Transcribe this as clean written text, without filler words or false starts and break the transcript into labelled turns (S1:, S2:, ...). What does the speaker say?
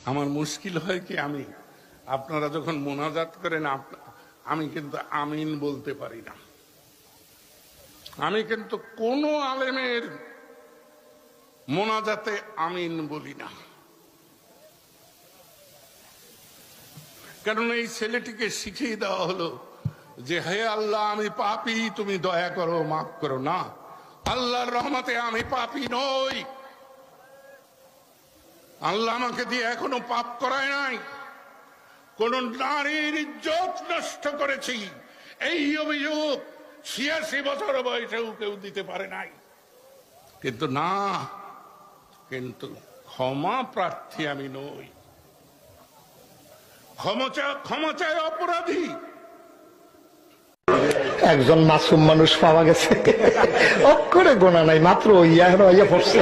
S1: আমার মুশকিল হয় কি, আমি আপনারা যখন মোনাজাত করেন আমি কিন্তু আমিন বলতে পারি না। আমি কিন্তু কোন আলেমের মোনাজাতে আমিন বলি না, কারণ এই ছেলেটিকে শিখিয়ে দেওয়া হলো যে হে আল্লাহ আমি পাপী, তুমি দয়া করো, মাফ করো। না, আল্লাহর রহমতে আমি পাপী নই। আল্লাহ আমাকে দিয়ে এখনো পাপ করায় নাই। কোন নারীর ইজ্জত নষ্ট করেছি এই অভিযোগ ৮৬ বছর বয়সেও কেউ দিতে পারে নাই। কিন্তু না, কিন্তু ক্ষমা প্রার্থী আমি নই। ক্ষমা চায় অপরাধী।
S2: একজন মাসুম মানুষ পাওয়া গেছে, অক্ষরে গোনা নাই, মাত্র ইয়া পড়ছে।